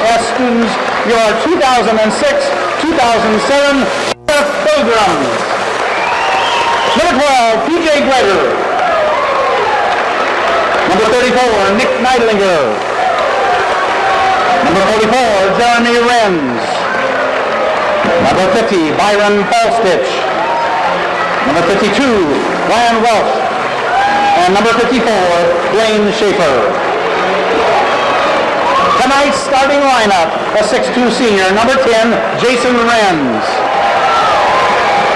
S students, your 2006-2007 Pilgrims. Number 12, P.J. Greger. Number 34, Nick Neidlinger. Number 44, Jeremy Renz. Number 50, Byron Falstitch. Number 52, Ryan Welch. And number 54, Blaine Schaefer. Tonight's starting lineup, a 6'2 senior, number 10, Jason Renz.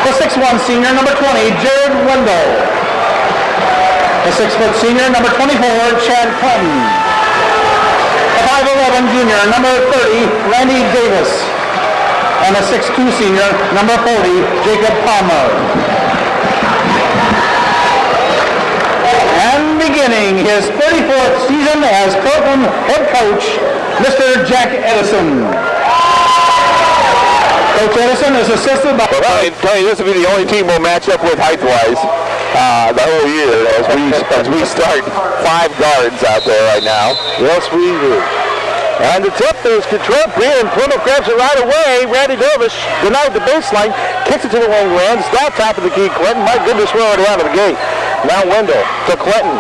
The 6'1 senior, number 20, Jared Wendell. The 6' senior, number 24, Chad Clinton. The 5'11 junior, number 30, Randy Davis. And the 6'2 senior, number 40, Jacob Palmer. And beginning his 34th season as Cortland head coach, Mr. Jack Edison. Coach Edison is assisted by... Well, Tony, this will be the only team we'll match up with height-wise the whole year as we start 5 guards out there right now. Yes, we do. And the tip is controlled free, and Plymouth grabs it right away. Randy Davis denied the baseline, kicks it to the wing lands, down top of the key, Clinton. My goodness, we're already out of the gate. Now Wendell to Clinton.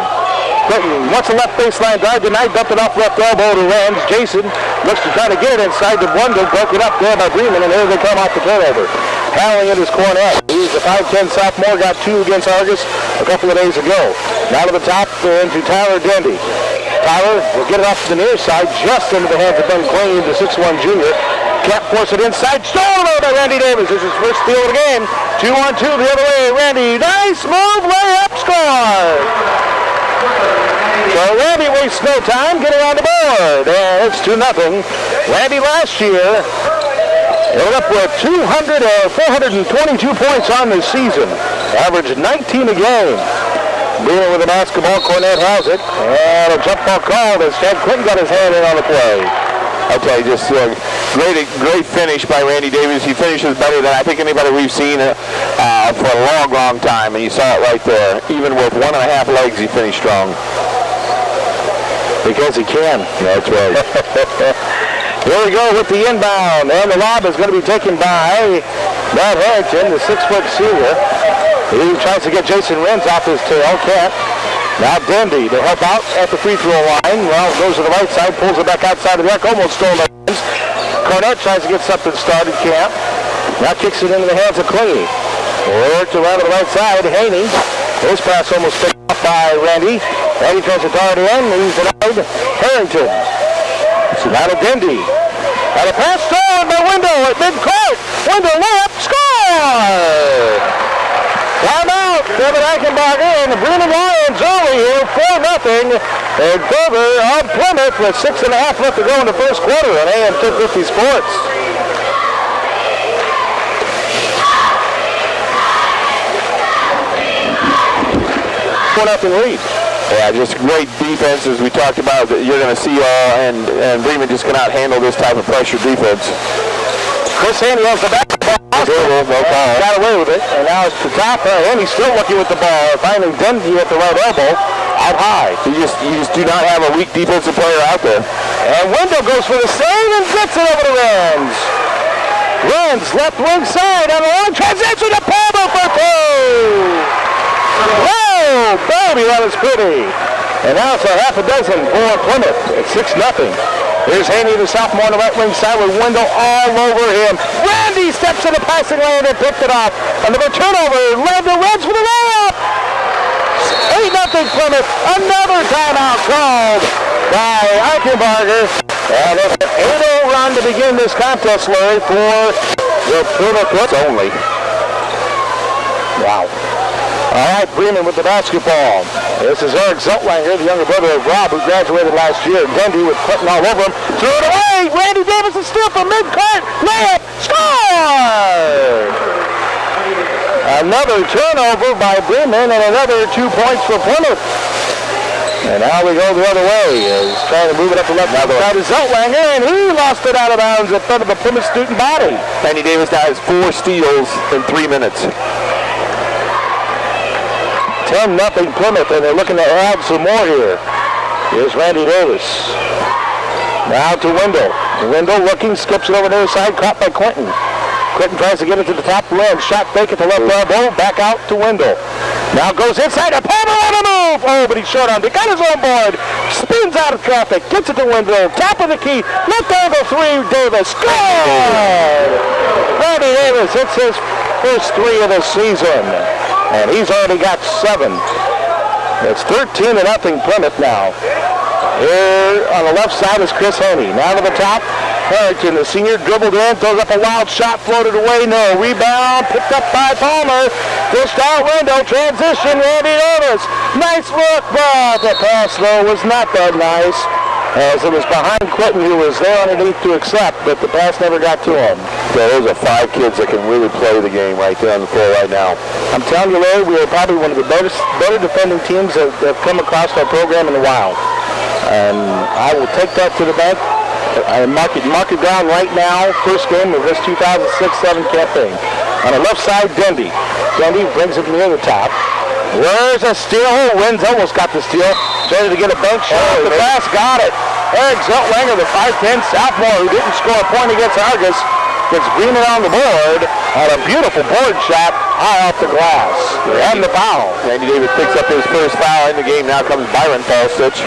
Clinton wants a left baseline drive, denied, dumped it off left elbow to Renz. Jason looks to try to get it inside the Wendell, broke it up there by Bremen, and here they come off the turnover. Howling at his cornet. He's a 5'10 sophomore, got 2 against Argus a couple of days ago. Now to the top, into Tyler Dendy. Tyler will get it off to the near side, just into the hands of Ben Clean, the 6'1 junior. Can't force it inside. Stolen over by Randy Davis. This is his first steal of the game. 2-on-2 the other way. Randy, nice move, layup, score. So Randy wastes no time getting on the board. And it's 2-0. Randy last year ended up with 422 points on the season. Averaged 19 a game. Bremen with the basketball, Cornette has it. And a jump ball called as Chad Clinton got his hand in on the play. Okay, just great finish by Randy Davis. He finishes better than I think anybody we've seen for a long, long time, and you saw it right there. Even with 1.5 legs, he finished strong. Because he can. That's right. Here we go with the inbound, and the lob is going to be taken by Matt Harrington, the 6' senior. He tries to get Jason Renz off his tail, can't. Now Dendy to help out at the free throw line. Well, goes to the right side, pulls it back outside of the arc, almost stole the hands. Cornette tries to get something started, can't. Now kicks it into the hands of Clingy. Worked around to the right side, Haney. His pass almost picked off by Randy. Randy tries to dart in, he's denied. Harrington. So now to Dendy. And a pass stolen by Wendell at mid-court. Wendell layup, score! Timeout, Kevin Eichenbacher, and the Bremen Lions early here, 4-0 in favor of Plymouth with 6.5 left to go in the first quarter on AM 1050 Sports. 4-0 lead. Yeah, just great defense as we talked about. That you're going to see and Bremen just cannot handle this type of pressure defense. Chris Haney has the basketball. Got away with it, and now it's to top. Haney still looking with the ball. Finding Dendy at the right elbow, out high. You just do not have a weak defensive player out there. And Wendell goes for the save and gets it over to Renz. Renz left wing side on the long transition to Palmer for 2. Oh, baby, that is pretty. And now it's a half a dozen for Plymouth. It's 6-0. Here's Haney, the sophomore on the right wing side with Wendell all over him. Randy steps in the passing lane and picked it off. Another turnover. Wendell Renz for the layup. 8-0 Plymouth. Another timeout called by Eichenbacher. And it's an 8-0 run to begin this contest, Larry, for the Plymouth only. Wow. All right, Bremen with the basketball. This is Eric Zeltlanger, the younger brother of Rob, who graduated last year. Dendy with Clinton all over him. Threw it away. Randy Davis is still from mid-court. Layup. Score! Another turnover by Bremen and another 2 points for Plymouth. And now we go the other way. He's trying to move it up the left side of Zeltlanger, and he lost it out of bounds in front of a Plymouth student body. Randy Davis now has 4 steals in 3 minutes. 10-0 Plymouth, and they're looking to add some more here. Here's Randy Davis. Now to Wendell. Wendell looking, skips it over to the side, caught by Clinton. Clinton tries to get it to the top rim. Shot fake at the left elbow. Back out to Wendell. Now goes inside. A Palmer on a move. Oh, but he's short on it. Got his own board. Spins out of traffic. Gets it to Wendell. Top of the key. Left angle three. Davis. Score! Randy Davis hits his first three of the season. And he's already got 7. It's 13-0 Plymouth now. Here on the left side is Chris Haney. Now to the top. Harrington, the senior, dribbled in, throws up a wild shot, floated away, no. Rebound, picked up by Palmer. Pushed out window, transition, Randy Davis. Nice look, but the pass, though, was not that nice, as it was behind Clinton, who was there underneath to accept, but the pass never got to him. So those are 5 kids that can really play the game right there on the floor right now. I'm telling you, Larry, we are probably one of the better defending teams that have come across our program in a while. And I will take that to the bank. I mark it down right now. First game of this 2006-07 campaign. On the left side, Dendy. Dendy brings it near the top. Where's a steal? Wins almost got the steal. Trying to get a bank shot. The pass got it. Eric Zeltlanger, the 5'10 sophomore who didn't score a point against Argus, gets Bremen on the board on a beautiful board shot high off the glass. And the foul. Randy Davis picks up his first foul in the game. Now comes Byron Falstich.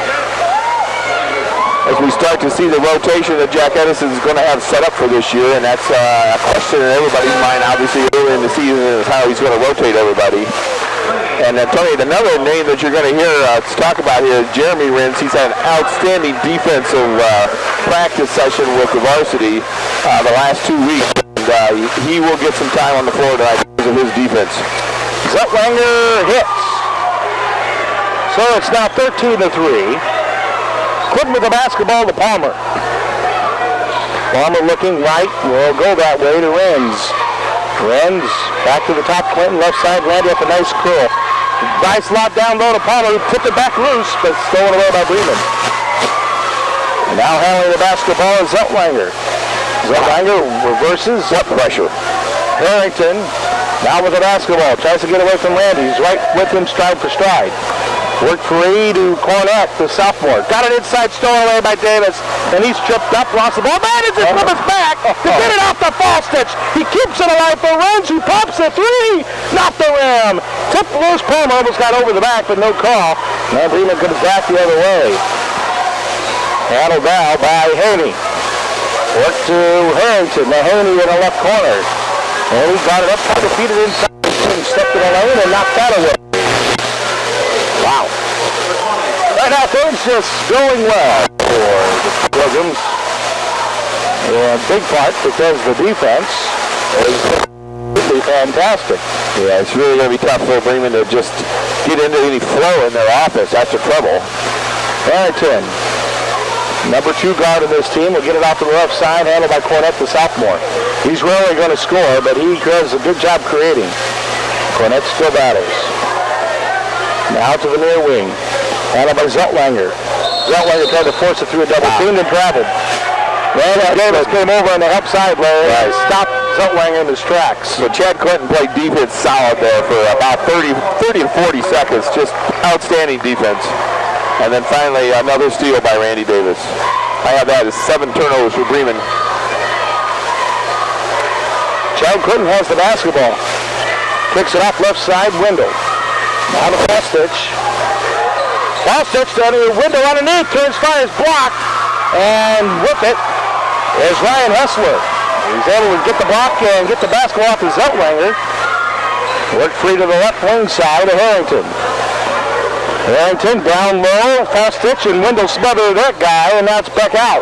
As we start to see the rotation that Jack Edison is going to have set up for this year, and that's a question in everybody's mind, obviously, early in the season, is how he's going to rotate everybody. And Tony, another name that you're going to hear us talk about here is Jeremy Rins. He's had an outstanding defensive practice session with the varsity the last 2 weeks, and he will get some time on the floor tonight because of his defense. Zeltlanger hits. So it's now 13-3. Clinton with the basketball to Palmer. Palmer looking right. Will go that way to Renz. Renz back to the top. Clinton left side. Randy up a nice curl. Nice lob down low to Palmer, who tipped it back loose, but stolen away by Bremen. Now handling the basketball is Zeltlanger. Zeltlanger reverses. Up pressure. Harrington now with the basketball. Tries to get away from Randy. He's right with him stride for stride. Worked free to Cornett, the sophomore. Got it inside, stolen away by Davis. And he's tripped up, lost the ball. Manages from his back to get it off the Falstich. He keeps it alive for Renz, who pops a three. Not the rim. Tipped loose. Palmer almost got over the back, but no call. Now Bremen comes back the other way. Handled now by Haney. Work to Harrington. Now Haney in the left corner. And he got it up, tried to feed it inside. And stepped in the lane and knocked that away. Wow. Right now things just going well for the Pilgrims. In big part because the defense is really fantastic. Yeah, it's really going to be tough for Bremen to just get into any flow in their offense after trouble. Harrington, number 2 guard of this team, will get it off the left side, handled by Cornett, the sophomore. He's rarely going to score, but he does a good job creating. Cornett still battles. Now to the near wing. Handled by Zeltlanger. Zeltlanger tried to force it through a double team and traveled. Randy Davis came over on the help side, Larry. Stopped Zeltlanger in his tracks. So Chad Clinton played defense solid there for about 30 to 40 seconds. Just outstanding defense. And then finally another steal by Randy Davis. I have that as 7 turnovers for Bremen. Chad Clinton has the basketball. Kicks it off left side, Wendell. Now to Falstich. Falstich to the window underneath, turns, fires, blocked, and with it is Ryan Hessler. He's able to get the block and get the basketball off to Zeltlanger. Worked free to the left wing side of Harrington. Harrington down low, Falstich and Wendell smother that guy, and now it's back out.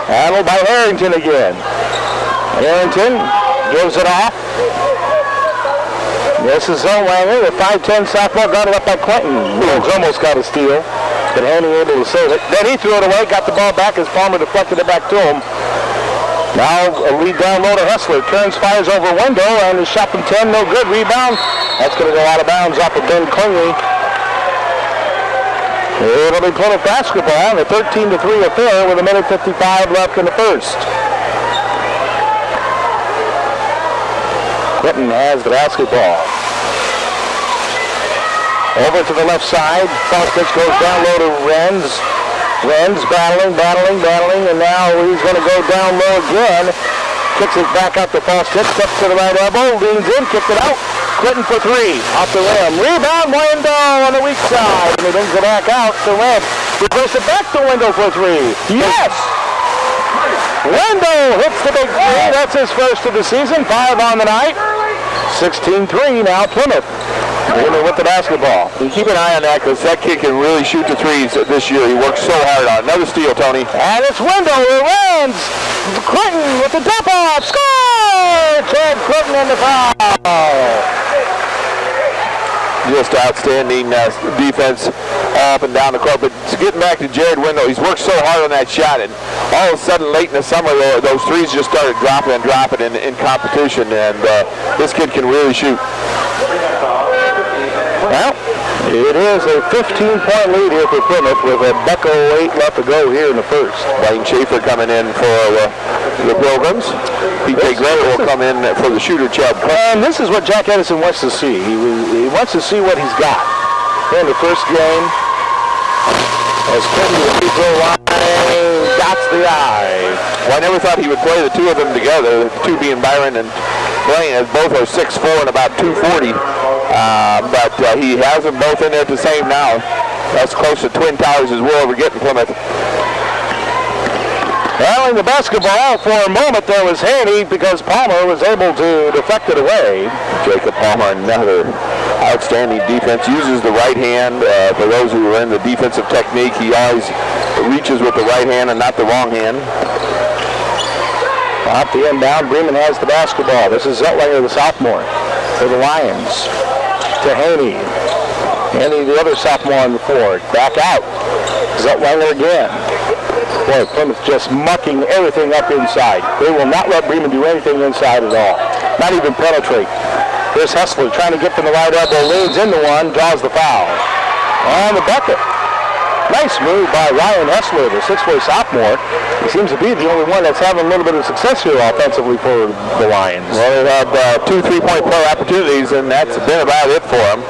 Handled by Harrington again. Harrington gives it off. This is Zeltlanger, the 5'10 sophomore, guarded up by Clinton. Williams almost got a steal, but Haney able to save it. Then he threw it away, got the ball back as Palmer deflected it back to him. Now a lead down low to Hessler. Turns, fires over Wendell, and his shot from 10, no good. Rebound. That's going to go out of bounds off of Ben Klingly. It'll be Plymouth basketball, a 13-3 affair with 1:55 left in the first. Clinton has the basketball. Over to the left side. Falstich goes down low to Renz. Renz battling, and now he's going to go down low again. Kicks it back out to Fostich, steps to the right elbow, leans in, kicks it out. Clinton for three, off the rim. Rebound, Wendell on the weak side, and he brings it back out to Renz. He puts it back to Wendell for three. Yes! Wendell hits the big three. That's his first of the season, 5 on the night. 16-3 now Plymouth. Bremen with the basketball. You keep an eye on that because that kid can really shoot the threes this year. He works so hard on it. Another steal, Tony. And it's Wendell who runs. Clinton with the dump off. Score! Chad Clinton in the foul. Just outstanding defense up and down the court. But getting back to Jared Wendell, he's worked so hard on that shot, and all of a sudden late in the summer, those threes just started dropping in competition, and this kid can really shoot. Well, it is a 15-point lead here for Plymouth with a buck 08 left to go here in the first. Wayne Schaefer coming in for the Pilgrims. P.J. Greer will come in for the shooter, Chad. And this is what Jack Edison wants to see. He wants to see what he's got. Here in the first game, as Clinton to the free throw line, dots the eye. Well, I never thought he would play the two of them together, the two being Byron and Blaine, as both are 6'4" and about 240. But he has them both in there at the same now. That's close to Twin Towers as well. We're getting Plymouth. Handling the basketball for a moment there was Haney because Palmer was able to deflect it away. Jacob Palmer, another outstanding defense, uses the right hand. For those who are in the defensive technique, he always reaches with the right hand and not the wrong hand. Off the inbound, Bremen has the basketball. This is Zettlinger, the sophomore, for the Lions. To Haney. Haney, the other sophomore on the floor. Back out. Zettlinger again. Boy, Plymouth just mucking everything up inside. They will not let Bremen do anything inside at all. Not even penetrate. Here's Hessler trying to get from the right elbow. Leans into one, draws the foul. And the bucket. Nice move by Ryan Hessler, the 6'4" sophomore. He seems to be the only one that's having a little bit of success here offensively for the Lions. Well, they have 2 3-point play opportunities, and that's been about it for them.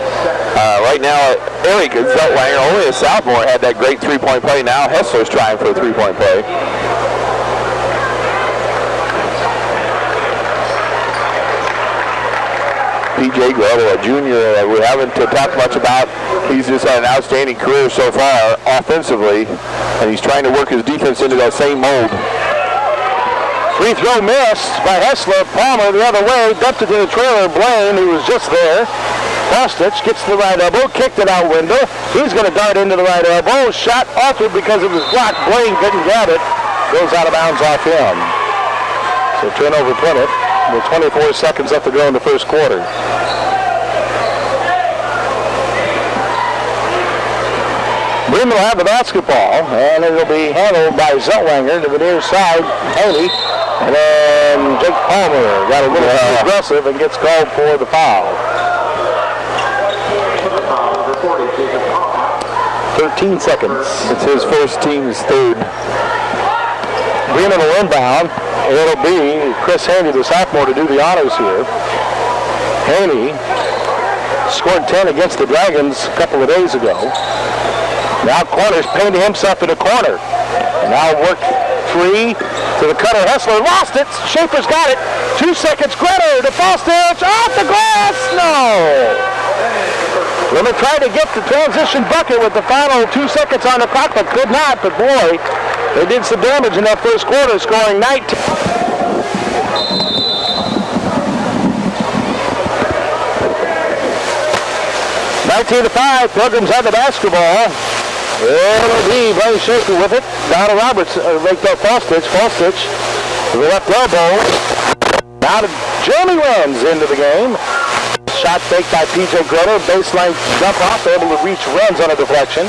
Right now, Eric Zeltwanger, only a sophomore, had that great 3-point play. Now Hessler's trying for a 3-point play. P.J. Gretel, a junior, we haven't talked much about. He's just had an outstanding career so far offensively, and he's trying to work his defense into that same mold. Free throw missed by Hessler. Palmer the other way, dumped it to the trailer. Blaine, who was just there. Fostich gets the right elbow, kicked it out window. He's going to dart into the right elbow. Shot altered because it was blocked. Blaine couldn't grab it. Goes out of bounds off him. So turnover Plymouth with 24 seconds left to go in the first quarter. Bremen will have the basketball, and it will be handled by Zeltwanger to the near side. Haney, and then Jake Palmer got a little too aggressive and gets called for the foul. 13 seconds. It's his first team's third. Bremen will inbound. It'll be Chris Haney, the sophomore, to do the honors here. Haney scored 10 against the Dragons a couple of days ago. Now Corner's painting himself in a corner. And now work free to the cutter. Hessler lost it. Schaefer's got it. 2 seconds. Gretter to Fostich. Off the glass. No. Plymouth tried to get the transition bucket with the final 2 seconds on the clock, but could not. But boy, they did some damage in that first quarter, scoring 19. 19-5, Pilgrims have the basketball. It'll be Blaine Schaefer with it. Donald Roberts raked up Fostich. Fostich to the left elbow. Now to Jeremy Renz into the game. Shot fake by P.J. Gretel. Baseline jump off, able to reach Renz on a deflection.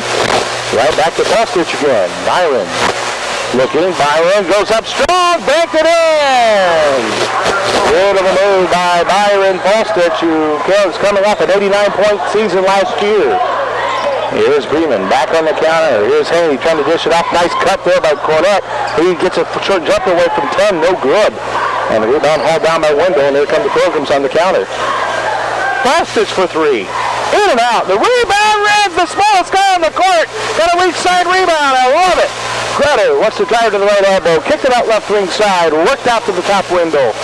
Right back to Fostich again. Byron looking. Byron goes up strong. Banked it in. Beautiful move by Byron Fostich, who was coming off an 89-point season last year. Here's Bremen back on the counter. Here's Haney trying to dish it off. Nice cut there by Cornett. He gets a short jumper away from 10. No good. And the rebound hauled down by Wendell, and here come the Pilgrims on the counter. Fostich for three. In and out. The rebound, Reds, the smallest guy on the court. Got a weak side rebound. I love it. Grutter wants to drive to the right elbow. Kicked it out left wing side. Worked out to the top window.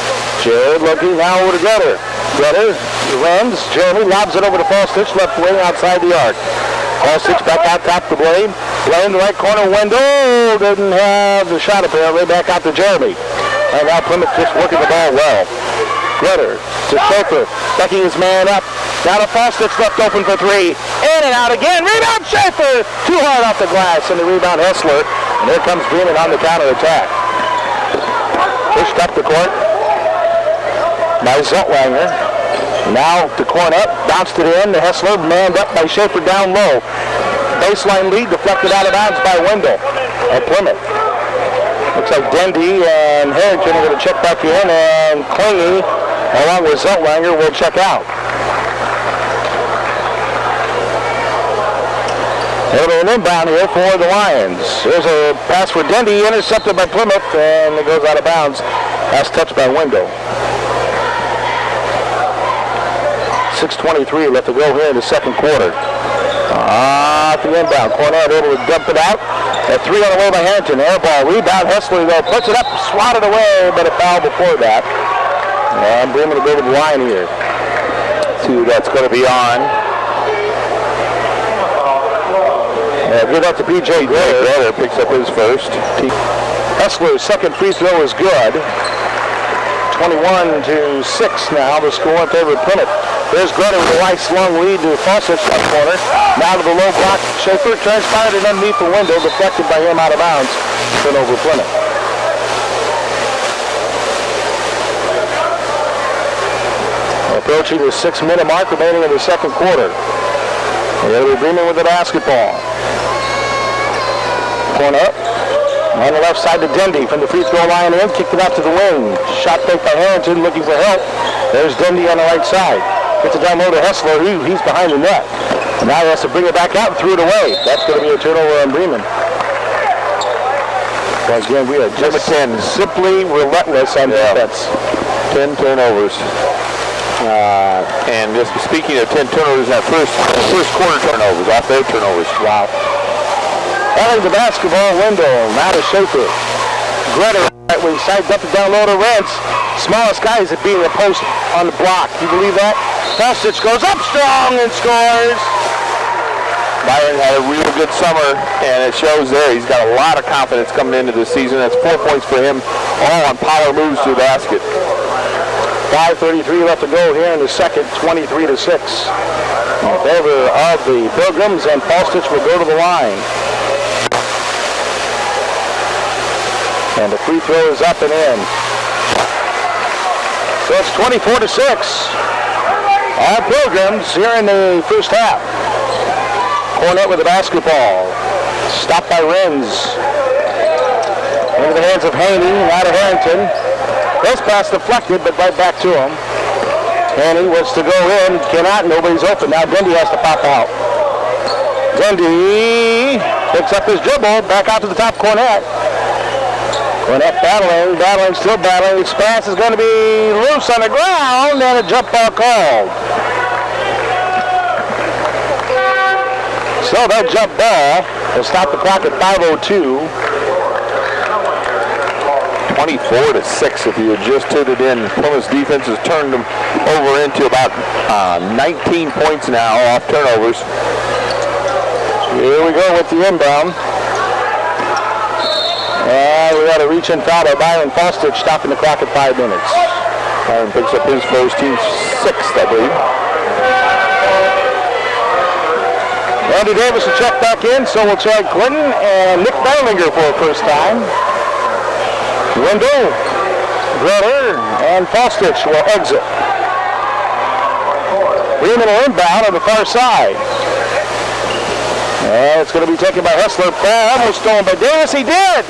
Jared looking now over to Grutter. Grutter runs. Jeremy lobs it over to Falstich. Left wing outside the arc. Falstich back out top to Blaine. Blaine, the right corner window. Didn't have the shot apparently. Back out to Jeremy. And now Plymouth just working the ball well. Grutter to Schaefer. Backing his man up. Now to Falstich left open for three. In and out again. Rebound Schaefer. Too hard off the glass. And the rebound Hessler. And here comes Bremen on the counterattack. Pushed up the court by Zeltwanger. Now to Cornett. Bounced it in. The Hessler manned up by Schaefer down low. Baseline lead deflected out of bounds by Wendell at Plymouth. Looks like Dendy and Harrington are going to check back in. And Clingy along with Zeltwanger will check out. An inbound here for the Lions. There's a pass for Dendy, intercepted by Plymouth, and it goes out of bounds. Pass touched by Wendell. 6:23 left to go here in the second quarter. At the inbound, Cornett able to dump it out. A three on the way by Harrington. Air ball, rebound. Hessler though puts it up, swatted away, but a foul before that. And Bremen will go to the line here. Two that's going to be on. Give that to B.J. Grutter picks up his first. Hessler's second free throw is good. 21-6 now, the score in favor of Plymouth. There's Grutter with a nice long lead to Falstich left corner. Now to the low block. Schaefer transpired it underneath the window, deflected by him out of bounds. Turnover Plymouth. Approaching the 6-minute mark remaining in the second quarter. It'll be Bremen with the basketball. Cornett on the left side to Dendy from the free throw line in. Kicked it out to the wing. Shot fake by Harrington looking for help. There's Dendy on the right side. Gets it down low to Hessler. He's behind the net. And now he has to bring it back out and threw it away. That's going to be a turnover on Bremen. So again, we are just simply relentless on defense. 10 turnovers. And just speaking of 10 turnovers, that first quarter turnovers, off their turnovers. Wow. Elling the basketball window. Now to Schaefer. Grutter right wing side, dump it down low to Rentz. Smallest guy is beating a post on the block. You believe that? Falstich goes up strong and scores. Byron had a real good summer, and it shows there. He's got a lot of confidence coming into the season. That's 4 points for him, all on power moves to the basket. 5:33 left to go here in the second, 23-6. In favor of the Pilgrims, and Falstich will go to the line. And the free throw is up and in. So it's 24-6. All Pilgrims here in the first half. Cornett with the basketball. Stopped by Renz. Into the hands of Haney, now to Harrington. This pass deflected, but right back to him. Haney wants to go in, cannot, nobody's open. Now Dendy has to pop out. Dendy picks up his dribble, back out to the top, Cornett. Cornett battling, still battling. His pass is going to be loose on the ground, and a jump ball called. So that jump ball will stop the clock at 5:02. 24-6 if you had just tuned it in. Plymouth's defense has turned them over into about 19 points now off turnovers. Here we go with the inbound. And we got a reach-in foul by Byron Falstich, stopping the clock at 5 minutes. Byron picks up his first, team's sixth, I believe. Andy Davis will check back in, so will Chad Clinton and Nick Berlinger for the first time. Wendell, Grutter, and Falstich will exit. Bremen will inbound on the far side. And it's going to be taken by Hessler. Ball almost stolen by Davis. He did.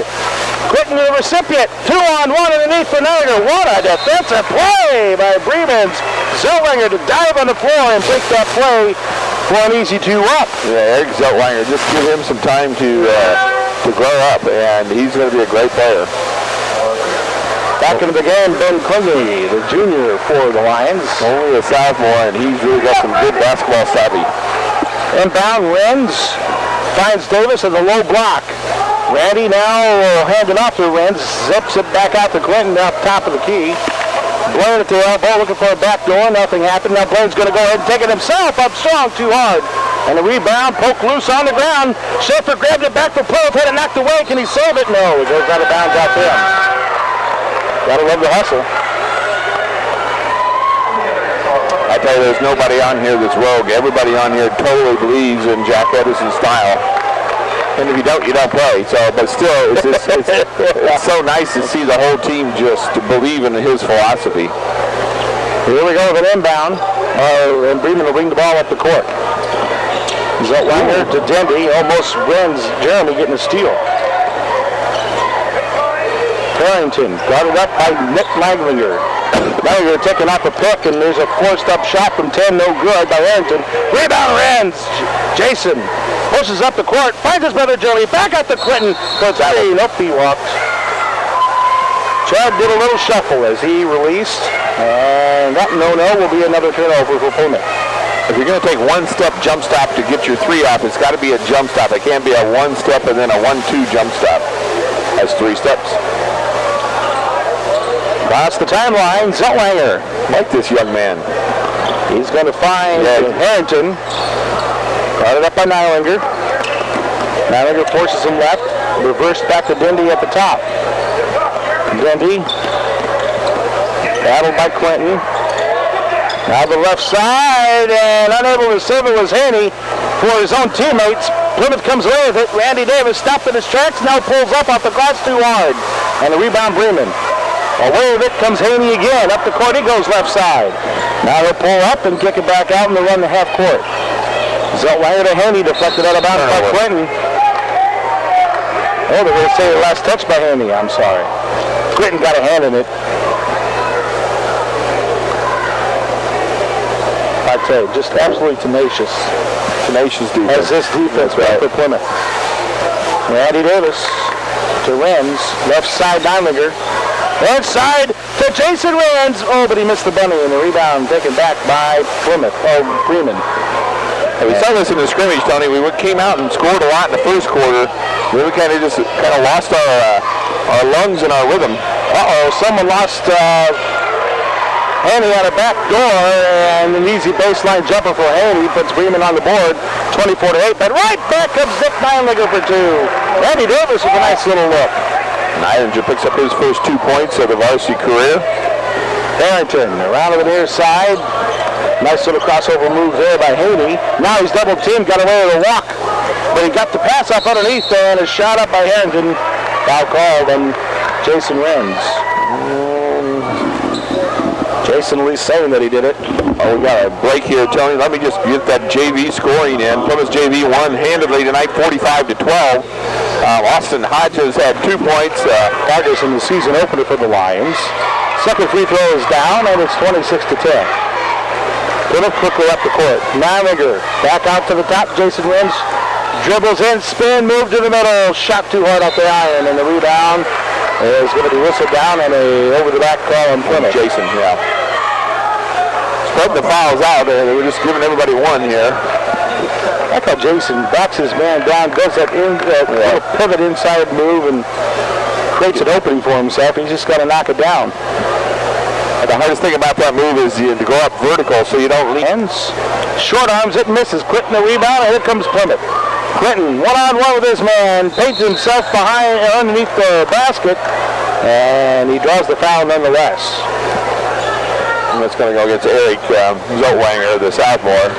Clinton the recipient. 2-on-1 underneath for Niger. What a defensive play by Bremen's Zellweger to dive on the floor and break that play for an easy 2-up. Yeah, Eric Zellweger, just give him some time to grow up, and he's going to be a great player. Back into the game, Ben Clungy, the junior for the Lions. Only a sophomore, and he's really got some good basketball savvy. Inbound, Renz finds Davis in the low block. Randy now will hand it off to Renz, zips it back out to Clinton up top of the key. Blaine at the elbow, looking for a back door. Nothing happened. Now Blaine's going to go ahead and take it himself up strong, too hard. And the rebound, poke loose on the ground. Schaefer grabbed it back for Plymouth, had it knocked away. Can he save it? No, it goes out of bounds out there. Gotta love the hustle. I tell you, there's nobody on here that's rogue. Everybody on here totally believes in Jack Edison's style. And if you don't play. So, but still, it's so nice to see the whole team just believe in his philosophy. Here we go with an inbound. And Bremen will bring the ball up the court. Zellweger to Denby. Almost wins Jeremy getting a steal. Harrington got it up by Nick Maglinger. Maglinger taking off a pick, and there's a forced-up shot from 10, no good by Harrington. Rebound, Renz. Jason pushes up the court, finds his brother Joey, back out to Clinton, goes three, nope, he walked. Chad did a little shuffle as he released, and that no-no will be another turnover for Plymouth. If you're going to take one-step jump stop to get your three off, it's got to be a jump stop. It can't be a one-step and then a 1-2 jump stop. That's 3 steps. Across the timeline, Zellweger. Like this young man. He's going to find Harrington. Got it up by Nylinger. Nylinger forces him left. Reversed back to Denby at the top. Denby. Battled by Clinton. Now the left side, and unable to save it was Haney for his own teammates. Plymouth comes away with it. Randy Davis stopped in his tracks, now pulls up off the glass too hard. And the rebound, Bremen. Away with it comes Haney again. Up the court he goes left side. Now they'll pull up and kick it back out and they'll run the half court. Zellweger to Haney, deflected out of bounds by Clinton. Oh, they're going to say the last touch by Haney. I'm sorry. Clinton got a hand in it. I tell you, just absolutely tenacious. Tenacious defense. As this defense for Plymouth. Randy Davis to Renz. Left side, Nylinger. Left side to Jason Renz. Oh, but he missed the bunny, and the rebound taken back by Plymouth. Oh, Bremen. We saw this in the scrimmage, Tony. We came out and scored a lot in the first quarter. We kind of lost our lungs and our rhythm. Someone lost Haney on a back door, and an easy baseline jumper for Haney puts Bremen on the board, 24-8. But right back comes Nick Nylinger for 2. Randy Davis with a nice little look. Nylinger picks up his first 2 points of the varsity career. Harrington around to the near side. Nice little crossover move there by Haney. Now he's double teamed, got away with a walk. But he got the pass up underneath there, and a shot up by Harrington. Foul called on Jason Renz. Jason at least saying that he did it. Oh, we got a break here, Tony. Let me just get that JV scoring in. Plymouth JV won handedly tonight, 45-12. Austin Hodges had 2 points. Hodges in the season opener for the Lions. Second free throw is down, and it's 26-10. Plymouth quickly up the court. Nylinger back out to the top. Jason Renz dribbles in, spin, move to the middle. Shot too hard off the iron, and the rebound is going to be whistled down and a over-the-back call on Plymouth. Jason, yeah. Spread the fouls out. They were just giving everybody one here. I like how Jason backs his man down, goes that little pivot inside move, and creates an opening for himself. He's just got to knock it down. The hardest thing about that move is to go up vertical so you don't lean. Short arms it, misses. Clinton the rebound, and here comes Plymouth. Clinton one-on-one with his man, paints himself underneath the basket, and he draws the foul nonetheless. And that's going to go against Eric Zellweger, the sophomore.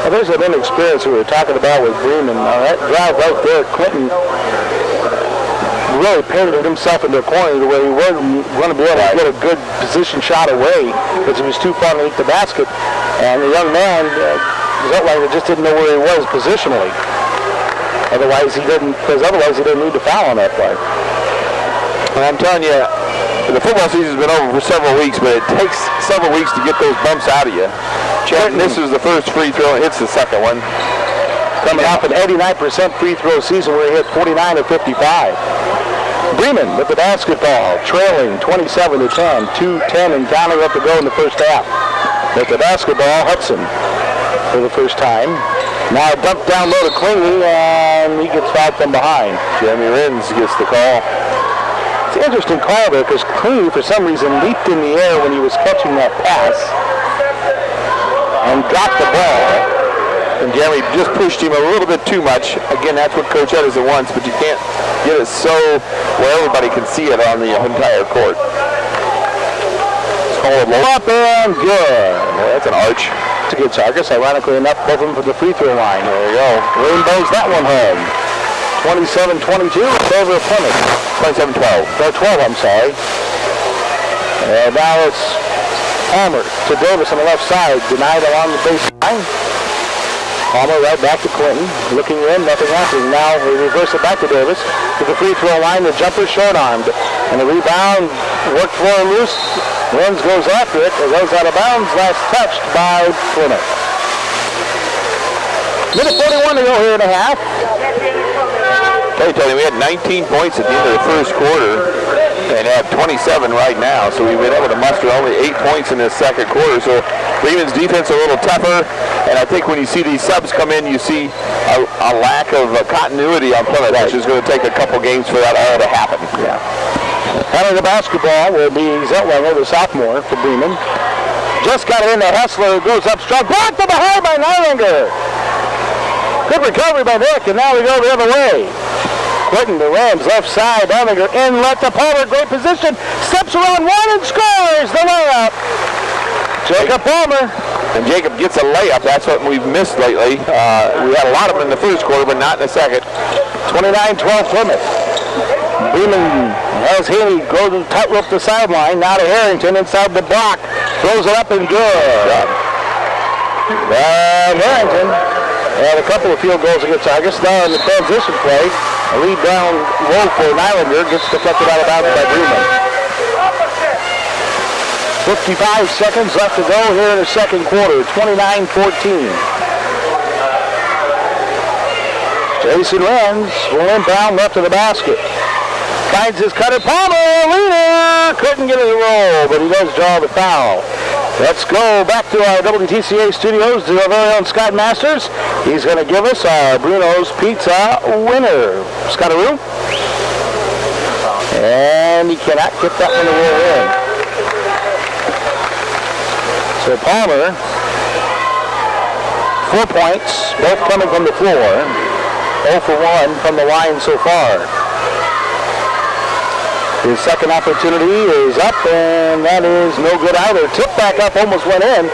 Well, there's that inexperience we were talking about with Bremen. That drive right there, Clinton really painted himself into a corner to where he wasn't going to be able to get a good position shot away because he was too far underneath the basket. And the young man, Zellweger, just didn't know where he was positionally. Otherwise, he didn't need to foul on that play. And I'm telling you, the football season's been over for several weeks, but it takes several weeks to get those bumps out of you. Chad misses the first free throw and hits the second one. Coming off an 89% free throw season where he hit 49 of 55. Bremen with the basketball, trailing 27-10, 2:10 and counting left to go in the first half. With the basketball, Hudson for the first time. Now dumped down low to Clingy, and he gets fouled from behind. Jeremy Rins gets the call. It's an interesting call there because Clingy, for some reason, leaped in the air when he was catching that pass and got the ball. And Jeremy just pushed him a little bit too much. Again, that's what Coach Edison wants, but you can't get it so where everybody can see it on the entire court. It's called Up and good. Well, that's an arch. It's a good target. Ironically enough, both of them for the free throw line. There we go. Rainbows that one home. 27-22. It's over Plymouth. 27-12. No, 12, I'm sorry. And now it's Palmer to Davis on the left side. Denied along the baseline. Palmer right back to Clinton. Looking in, nothing happening. Now we reverse it back to Davis. To the free throw line, the jumper short-armed. And the rebound worked for him loose. Renz goes after it. It goes out of bounds. Last touched by Plymouth. Minute 41 to go here in a half. Hey, Tony, we had 19 points at the end of the first quarter and have 27 right now, so we've been able to muster only 8 points in this second quarter. So Bremen's defense a little tougher, and I think when you see these subs come in, you see a lack of continuity on Plymouth, which is going to take a couple games for that all to happen. Yeah. Handling the basketball will be Zeltwanger, the sophomore for Bremen. Just got it into Hessler, who goes up strong. Blocked from behind by Nylander. Good recovery by Nick, and now we go the other way. Clinton to Rams, left side, Nylander inlet to Palmer, great position. Steps around one and scores the layup. Jacob Palmer. And Jacob gets a layup. That's what we've missed lately. We had a lot of them in the first quarter, but not in the second. 29-12 Plymouth. Bremen has Haley go to tightrope the sideline. Now to Harrington inside the block. Throws it up and good. And Harrington had a couple of field goals against Argus. Now in the transition play, a lead down low for Nylander gets deflected out of bounds by Bremen. 55 seconds left to go here in the second quarter. 29-14. Jason Renz will inbound left of the basket. Finds his cutter. Palmer, leader, couldn't get it to roll, but he does draw the foul. Let's go back to our WTCA studios to our very own Scott Masters. He's going to give us our Bruno's Pizza winner. Scottaroo. And he cannot get that one to roll in. So Palmer, 4 points, both coming from the floor. 0 for 1 from the line so far. His second opportunity is up, and that is no good either. Tip back up, almost went in.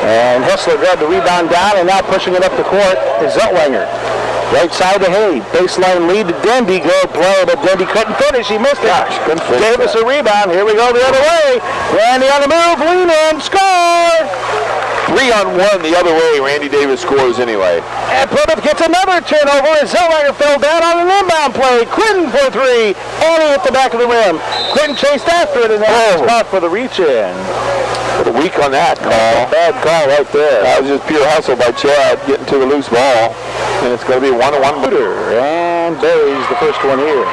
And Hessler grabbed the rebound down, and now pushing it up the court is Zeltwanger. Right side to Hay. Baseline lead to Denby. Good play, but Denby couldn't finish. He missed it. Gosh, couldn't finish. Gave us a rebound. Here we go the other way. Randy on the move. Lean in. Score! 3-on-1 the other way. Randy Davis scores anyway. And Plymouth gets another turnover as Zeltwanger fell down on an inbound play. Clinton for three. And he hit the back of the rim. Clinton chased after it, and that was caught for the reach-in. Weak on that call. Bad call right there. That was just pure hustle by Chad getting to the loose ball. And it's going to be a 1-on-1 booter. And buries the first one here.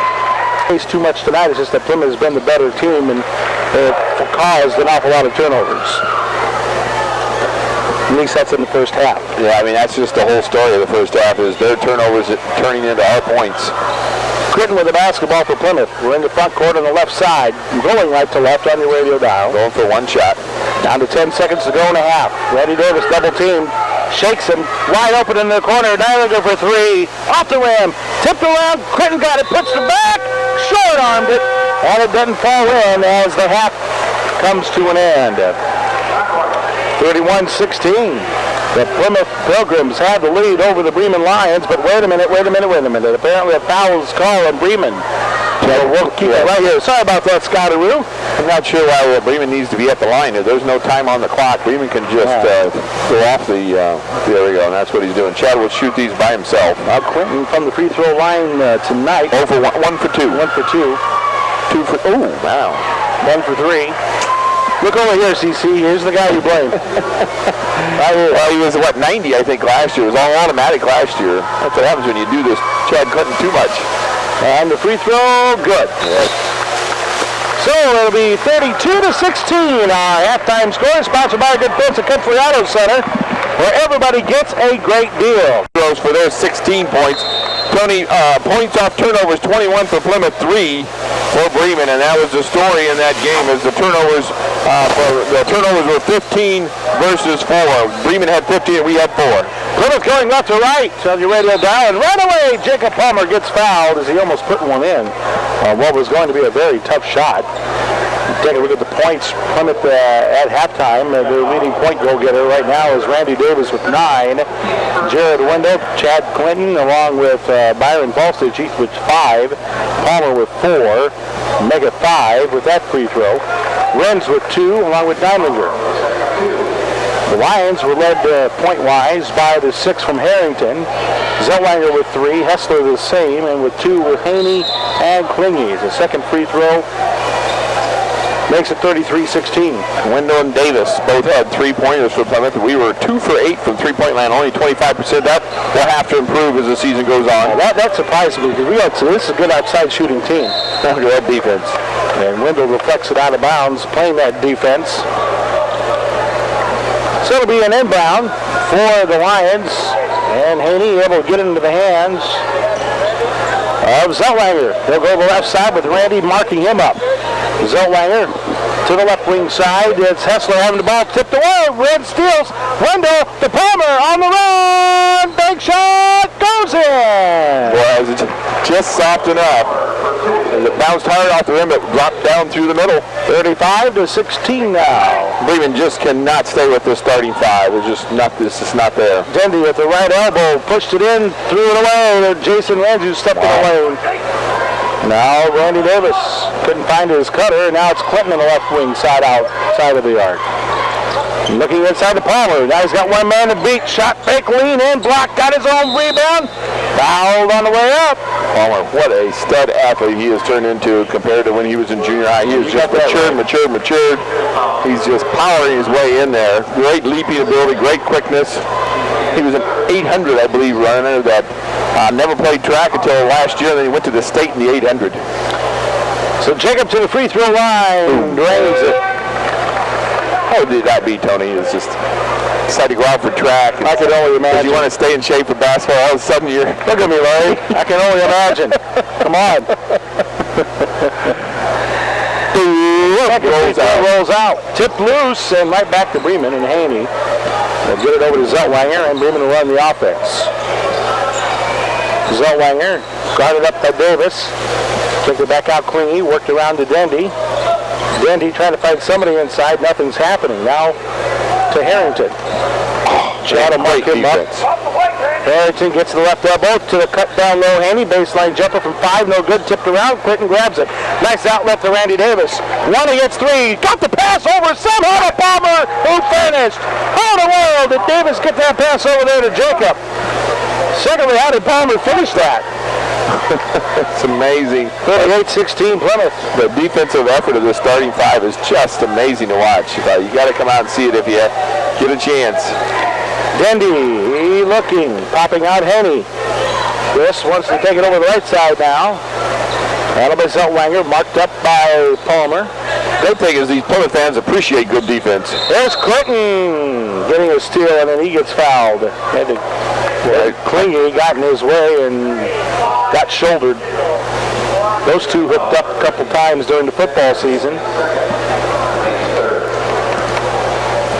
It's too much tonight. It's just that Plymouth has been the better team and caused an awful lot of turnovers. At least that's in the first half. Yeah, I mean, that's just the whole story of the first half is their turnovers turning into our points. Clinton with the basketball for Plymouth. We're in the front court on the left side. Going right to left on your radio dial. Going for one shot. Down to 10 seconds to go and a half. Randy Davis double team. Shakes him. Wide open in the corner. Nylander for three. Off the rim. Tipped around. Clinton got it. Puts it back. Short-armed it. And it doesn't fall in as the half comes to an end. 31-16. The Plymouth Pilgrims had the lead over the Bremen Lions, but wait a minute. Apparently a foul is called on Bremen. So we'll keep it right here. Sorry about that, Scottaroo. I'm not sure why Bremen needs to be at the line. There's no time on the clock. Bremen can just go off the, there we go, and that's what he's doing. Chad will shoot these by himself. Now Clinton from the free throw line tonight. 1 for 2. 1 for 2. 2 for, oh, wow. 1 for 3. Look over here, CC. Here's the guy you blame. Well, he was, 90, I think, last year. It was all automatic last year. That's what happens when you do this Chad Clinton too much. And the free throw, good. So it'll be 32-16. Our halftime score, sponsored by Good Friends at Country Auto Center, where everybody gets a great deal. For their 16 points. Tony, points off turnovers, 21 for Plymouth, 3 for Bremen, and that was the story in that game. As the turnovers were 15 versus 4. Bremen had 15, and we had 4. Plymouth going left to right. Turn your radio dial and run away. Jacob Palmer gets fouled as he almost put one in. What was going to be a very tough shot. Take a look at the points. Plymouth at halftime. The leading point goal getter right now is Randy Davis with 9. Jared Wendell, Chad Clinton, along with Byron Falstich, each with 5. Palmer with 4. Mega 5 with that free throw. Renz with 2, along with Dimlinger. The Lions were led point-wise by the 6 from Harrington. Zellweger with 3, Hessler the same, and with 2 with Haney and Klinge. The second free throw makes it 33-16. Wendell and Davis both had 3-pointers for Plymouth. We were 2 for 8 from three-point line, only 25%. That will have to improve as the season goes on. That surprised me because this is a good outside shooting team. Look at that defense. And Wendell reflects it out of bounds, playing that defense. So it'll be an inbound for the Lions, and Haney able to get into the hands of Zellweger. They'll go to the left side with Randy marking him up. Zellweger to the left wing side. It's Hessler having the ball tipped away. Red steals. Wendell to Palmer on the run. Big shot goes in. Boy, it's just soft enough. And it bounced hard off the rim. It dropped down through the middle. 35-16 now. Bremen just cannot stay with the starting 5. It's just not. This is not there. Dendy with the right elbow pushed it in, threw it away. Jason Rands stepped in the lane. Now Randy Davis couldn't find his cutter. Now it's Clinton on the left wing side outside of the arc. Looking inside to Palmer. Now he's got one man to beat. Shot fake, lean in, block, got his own rebound. Fouled on the way up. Palmer, what a stud athlete he has turned into compared to when he was in junior high. He has just matured. He's just powering his way in there. Great leaping ability, great quickness. He was an 800, I believe, runner that never played track until last year, and then he went to the state in the 800. So Jacob to the free throw line, drains it. How did that be, Tony? It's just decided to go out for track. I can only imagine. You want to stay in shape for basketball, all of a sudden you're... Look at me, Larry. I can only imagine. Come on. Rolls out. Tipped loose and right back to Bremen and Haney. They'll get it over to Zellweger, and Bremen will run the offense. Zellweger guarded up by Davis. Took it back out Klinge, worked around to Dendy. Dendy trying to find somebody inside. Nothing's happening. Now to Harrington. Chad will mark him up. Harrington gets the left elbow to the cut down low Haney. Baseline jumper from 5. No good. Tipped around. Clinton grabs it. Nice outlet to Randy Davis. 1 against 3. Got the pass over somehow to Palmer, who finished. How in the world did Davis get that pass over there to Jacob? Secondly, how did Palmer finish that? It's amazing. 38-16 Plymouth. The defensive effort of the starting 5 is just amazing to watch. You got to come out and see it if you get a chance. Dendy looking, popping out Haney. Chris wants to take it over the right side now. That'll be Zellweger, marked up by Palmer. Great thing is these Plymouth fans appreciate good defense. There's Clinton getting a steal, and then he gets fouled. Klinge got in his way and got shouldered. Those two hooked up a couple times during the football season.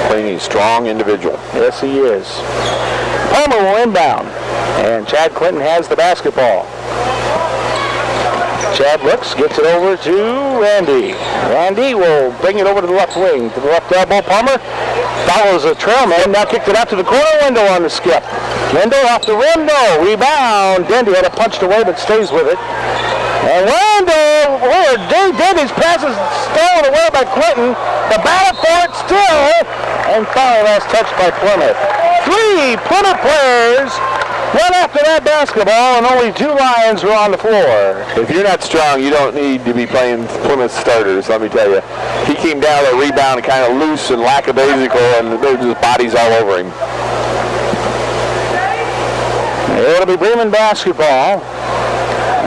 Klinge, strong individual. Yes, he is. Palmer will inbound, and Chad Clinton has the basketball. Chad looks, gets it over to Randy. Randy will bring it over to the left wing. To the left elbow, Palmer follows a trail man. Now kicked it out to the corner. Wendell on the skip. Wendell off the rim, no. Rebound. Dendy had it punched away, but stays with it. And Wendell, Dendy's pass is stolen away by Clinton. The battle for it still. And finally last touched by Plymouth. 3 Plymouth players went after that basketball, and only 2 Lions were on the floor. If you're not strong, you don't need to be playing Plymouth starters, let me tell you. He came down with a rebound kind of loose and lackadaisical, and there were just bodies all over him. It'll be Bremen basketball.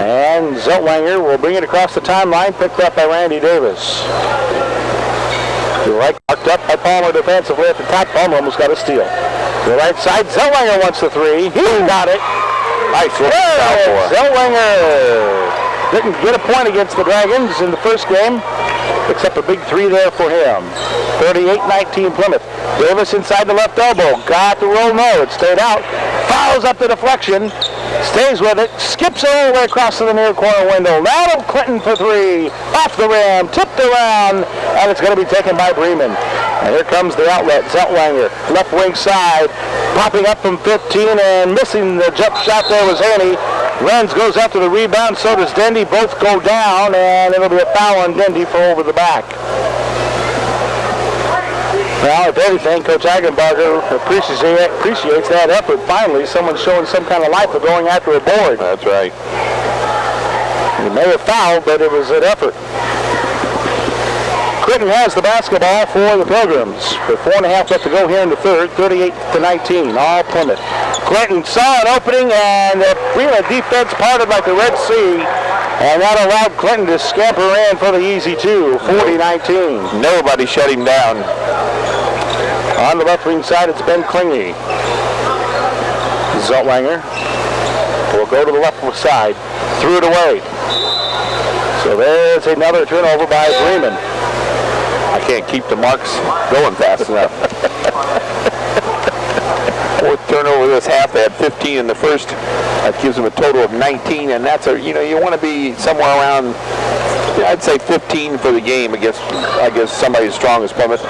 And Zeltwanger will bring it across the timeline, picked up by Randy Davis. To the right, marked up by Palmer defensively at the top. Palmer almost got a steal. To the right side, Zeltwanger wants the three. He got it. Nice look. Zeltwanger didn't get a point against the Dragons in the first game, except a big three there for him. 38-19 Plymouth. Davis inside the left elbow. Got the roll, no, it stayed out. Fouls up the deflection. Stays with it. Skips all the way across to the near corner window. Now to Clinton for three. Off the rim. Tipped around. And it's going to be taken by Bremen. And here comes the outlet. Zeltwanger. Left wing side. Popping up from 15 and missing the jump shot there was Haney. Renz goes after the rebound. So does Dendy. Both go down. And it'll be a foul on Dendy for over the back. Well, if anything, Coach Eigenbarger appreciates that effort. Finally, someone showing some kind of life of going after a board. That's right. He may have fouled, but it was an effort. Clinton has the basketball for the Pilgrims. With 4.5 left to go here in the third, 38-19, all Plymouth. Clinton saw an opening, and the Bremen defense parted like the Red Sea. And that allowed Clinton to scamper in for the easy two, 40-19. Nobody shut him down. On the left wing side, it's Ben Klinge. Zeltwanger will go to the left side. Threw it away. So there's another turnover by Bremen. I can't keep the marks going fast enough. Fourth turnover this half. They had 15 in the first. That gives them a total of 19, and that's you want to be somewhere around, I'd say 15 for the game against somebody as strong as Plymouth.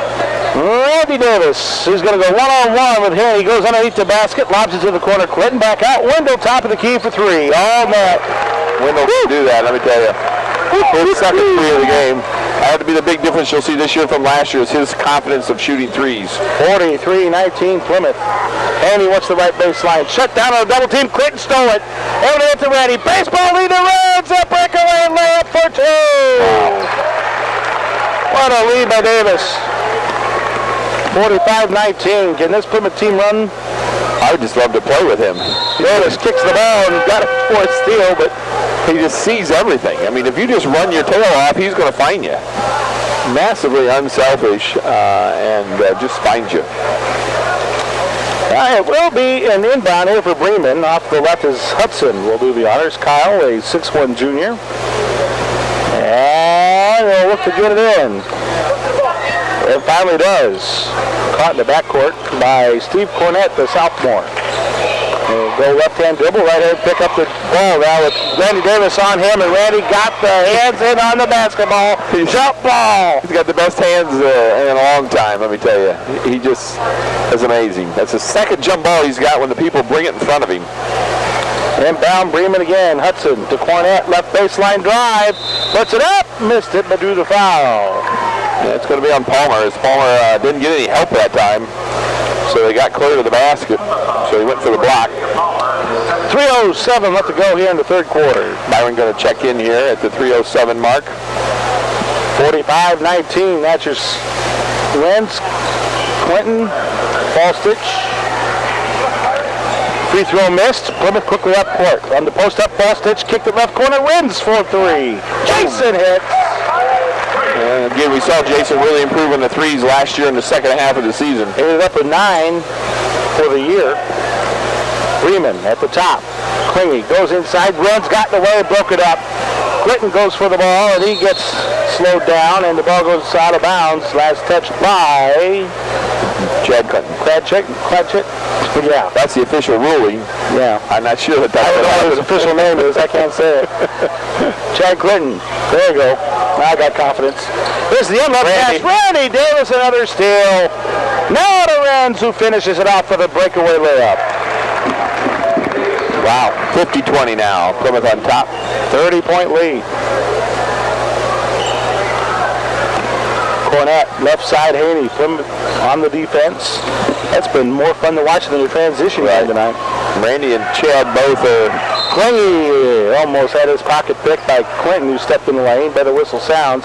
Randy Davis is going to go one-on-one with him. He goes underneath the basket, lobs it to the corner. Clinton back out. Wendell top of the key for three. All net. Wendell can do that, let me tell you. His second three of the game. That would be the big difference you'll see this year from last year is his confidence of shooting threes. 43-19 Plymouth. And he wants the right baseline. Shut down on a double team. Clinton stole it. Over to Randy. Baseball lead the Reds. A breakaway layup for two. Wow. What a lead by Davis. 45-19. Can this Plymouth team run? I would just love to play with him. Davis kicks the ball and got a fourth steal, but he just sees everything. I mean, if you just run your tail off, he's going to find you. Massively unselfish and just finds you. It will be an inbound here for Bremen. Off the left is Hudson. Will do the honors. Kyle, a 6'1 junior. And he'll look to get it in. It finally does. Caught in the backcourt by Steve Cornett, the sophomore. He'll go left-hand dribble, right-hand pick up the ball now with Randy Davis on him, and Randy got the hands in on the basketball. Jump ball. He's got the best hands in a long time, let me tell you. He just is amazing. That's the second jump ball he's got when the people bring it in front of him. Inbound Bremen again. Hudson to Cornett, left baseline drive. Puts it up, missed it, but drew the foul. Yeah, it's going to be on Palmer, as Palmer didn't get any help that time. So they got clear to the basket, so he went for the block. 3:07 left to go here in the third quarter. Byron going to check in here at the 3:07 mark. 45-19, that's your Renz, Clinton, Falstich. Free throw missed. Plymouth quickly up court. On the post up, Falstich kicked the left corner, Renz for three. Jason hits. And again, we saw Jason really improve on the threes last year in the second half of the season. He ended up with 9 for the year. Bremen at the top. Klinge goes inside, runs, got in the way, broke it up. Clinton goes for the ball, and he gets slowed down, and the ball goes out of bounds. Last touch by Chad Clinton. Cratchit. Yeah. That's the official ruling. Yeah. I'm not sure that I don't know what his official name is. I can't say it. Chad Clinton. There you go. Now I got confidence. Here's the unlock pass. Randy Davis, another steal. Now to Renz, who finishes it off for the breakaway layup. Wow. 50-20 now. Plymouth on top. 30-point lead. Cornett, left side, Haney, Plymouth on the defense. That's been more fun to watch than the transition game tonight. Randy and Chad both are... Klinge almost had his pocket picked by Clinton, who stepped in the lane. Better whistle sounds.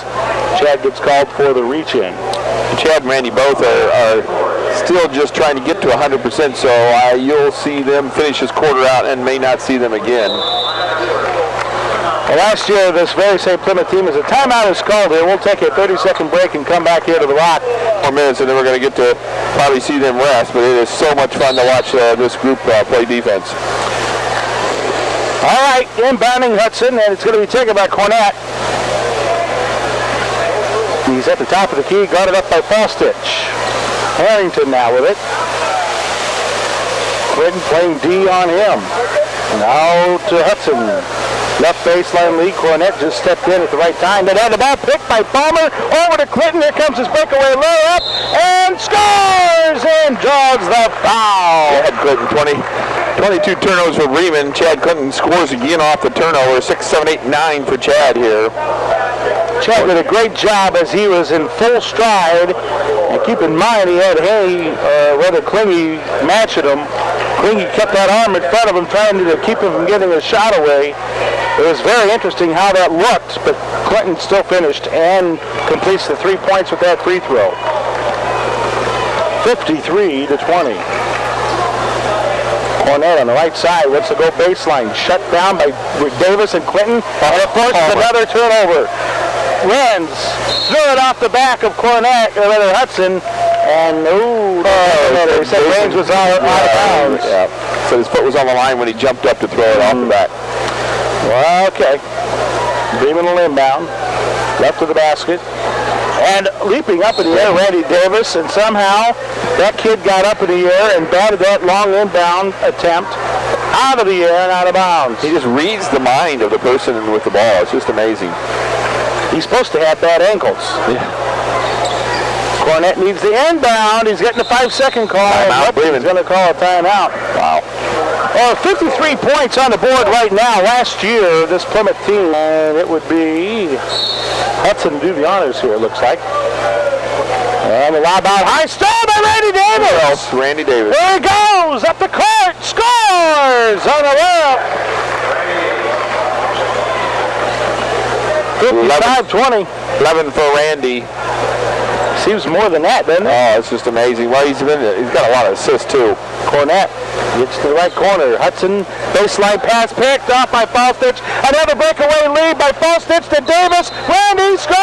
Chad gets called for the reach-in. Chad and Randy both are still just trying to get to 100%, so you'll see them finish this quarter out and may not see them again. Well, last year, this very same Plymouth team, as a timeout is called here, we'll take a 30-second break and come back here to the Rock. 4 minutes, and then we're going to get to probably see them rest, but it is so much fun to watch this group play defense. All right, inbounding Hudson, and it's going to be taken by Cornett. He's at the top of the key, guarded up by Fallstitch. Harrington now with it. Clinton playing D on him. Now to Hudson. Left baseline lead. Cornett just stepped in at the right time. Then had the ball picked by Palmer. Over to Clinton. Here comes his breakaway layup. And scores! And draws the foul. Chad Clinton, 22 turnovers for Bremen. Chad Clinton scores again off the turnover. 6, 7, 8, 9 for Chad here. Chad did a great job as he was in full stride. And keep in mind, he had Klingy matching him. Klingy kept that arm in front of him, trying to keep him from getting a shot away. It was very interesting how that looked, but Clinton still finished and completes the 3 points with that free throw. 53-20. Cornett on the right side wants to go baseline. Shut down by Davis and Clinton. And of course, another turnover. Renz threw it off the back of Hudson. And they said Renz was out of bounds. Yeah. So his foot was on the line when he jumped up to throw it off the back. Well, okay. Bremen will inbound. Left of the basket. And leaping up in the air, Randy Davis, and somehow that kid got up in the air and batted that long inbound attempt out of the air and out of bounds. He just reads the mind of the person with the ball. It's just amazing. He's supposed to have bad ankles. Yeah. Cornett needs the inbound. He's getting a 5-second call. He's going to call a timeout. Wow. Well, 53 points on the board right now. Last year, this Plymouth team, and it would be Hudson to do the honors here, it looks like. And the lob out high. Stole by Randy Davis. Randy Davis. There he goes. Up the court. Scores on the layup. 55-20. 11 for Randy. Seems more than that, doesn't it? Oh, it's just amazing. Well, he's got a lot of assists, too. Cornett gets to the right corner. Hudson, baseline pass picked off by Fallstitch. Another breakaway lead by Fallstitch to Davis. Randy scores!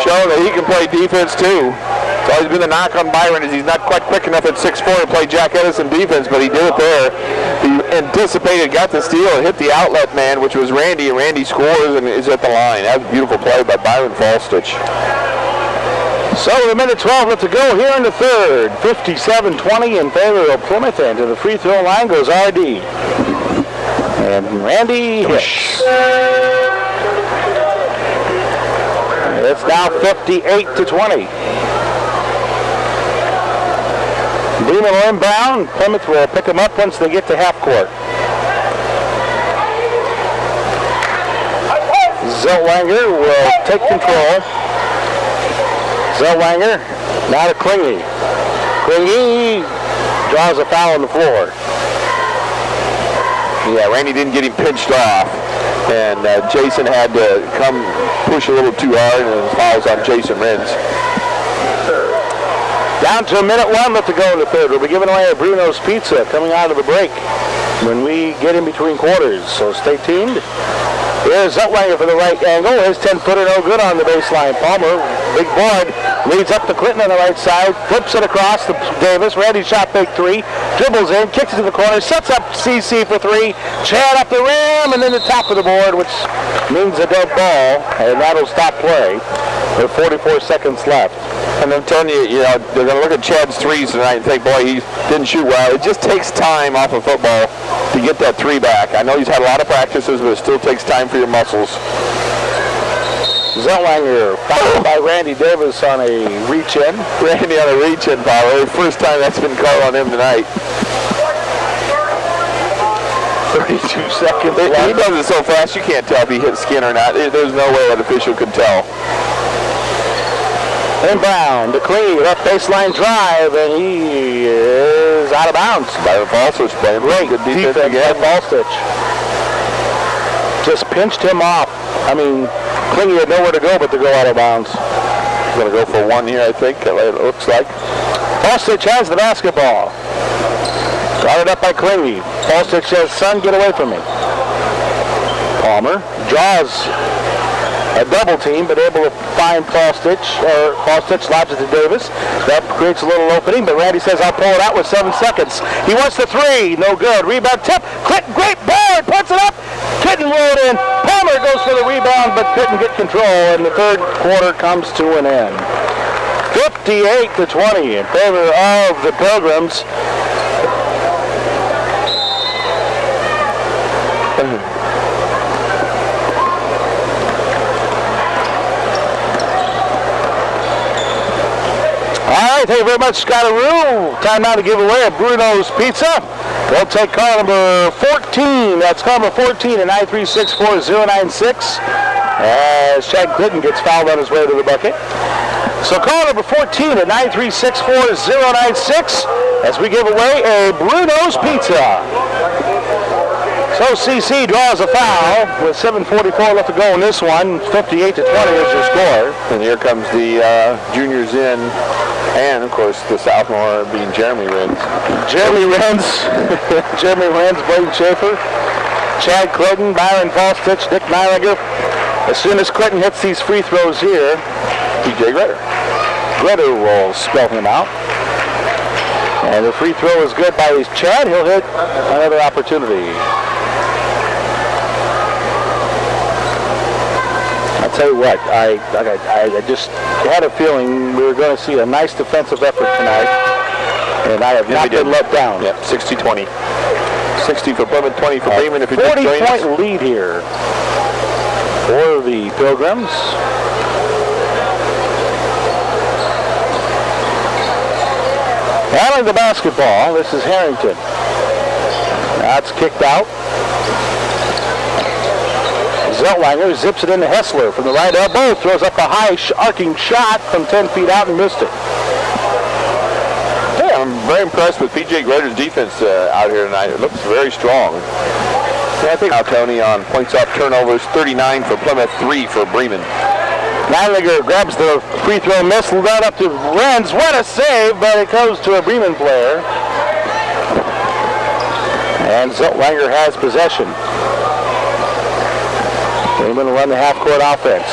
Showing that he can play defense, too. It's always been the knock on Byron is he's not quite quick enough at 6'4" to play Jack Edison defense, but he did it there. He anticipated, got the steal, and hit the outlet man, which was Randy, and Randy scores and is at the line. That was a beautiful play by Byron Fallstitch. So with a minute 12 left to go here in the third. 57-20 in favor of Plymouth, and to the free throw line goes RD. And Randy hits. It's now 58-20. Bremen will inbound. Plymouth will pick them up once they get to half court. Zellweger will take control. Zellweger now to Klingy. Klingy draws a foul on the floor. Yeah, Randy didn't get him pinched off, and Jason had to come push a little too hard, and the foul's on Jason Renz. Down to a minute 1 left to go in the third. We'll be giving away a Bruno's Pizza coming out of the break when we get in between quarters, so stay tuned. Here's Zellweger for the right angle. His 10-footer no good on the baseline. Palmer, big board, leads up to Clinton on the right side, flips it across to Davis. Randy shot fake 3, dribbles in, kicks it to the corner, sets up CC for 3. Chad up the rim, and then the top of the board, which means a dead ball, and that'll stop play with 44 seconds left. And I'm telling you, they're going to look at Chad's threes tonight and think, boy, he didn't shoot well. It just takes time off of football to get that 3 back. I know he's had a lot of practices, but it still takes time for your muscles. Zellweger fouled by Randy Davis on a reach-in. Randy on a reach-in foul. First time that's been called on him tonight. 32 seconds left. He does it so fast you can't tell if he hit skin or not. There's no way an official could tell. Inbound to Clee, left baseline drive, and he is out of bounds. Byron Fallstitch playing great. Good defense again. Fallstitch just pinched him off. I mean, Clingy had nowhere to go but to go out of bounds. He's going to go for 1 here, I think, it looks like. Fallstitch has the basketball. Guarded up by Clingy. Fallstitch says, son, get away from me. Palmer draws a double team, but able to find Paul Stitch lobs it to Davis. That creates a little opening, but Randy says, I'll pull it out with 7 seconds. He wants the three, no good. Rebound tip, Clinton, great board, puts it up. Couldn't roll it in. Palmer goes for the rebound, but couldn't get control, and the third quarter comes to an end. 58-20 in favor of the Pilgrims. All right, thank you very much, Scottaroo. Time now to give away a Bruno's Pizza. We'll take call number 14. That's call number 14 at 936-4096 as Chad Clinton gets fouled on his way to the bucket. So call number 14 at 936-4096 as we give away a Bruno's Pizza. So CC draws a foul with 7:44 left to go in this one. 58-20 is your score. And here comes the juniors in, and of course the sophomore being Jeremy Renz. Jeremy Renz, Blaine Schaefer, Chad Clinton, Byron Falstich, Nick Meilinger. As soon as Clinton hits these free throws here, PJ Gretter. Gretter will spell him out. And the free throw is good by Chad. He'll hit another opportunity. I'll tell you what, I just had a feeling we were going to see a nice defensive effort tonight, and I have not been let down. Yep, 60-20. 60 for Plymouth, 20 for Bremen. If 40-point lead here for the Pilgrims. Handling the basketball, this is Harrington. That's kicked out. Zeltlanger zips it into Hessler from the right elbow, throws up a high arcing shot from 10 feet out and missed it. Yeah, I'm very impressed with PJ Gretter's defense out here tonight. It looks very strong. Yeah, I think now Tony on points off turnovers, 39 for Plymouth, 3 for Bremen. Meilinger grabs the free throw miss, right up to Renz. What a save, but it goes to a Bremen player. And Zeltlanger has possession. Bremen will run the half-court offense.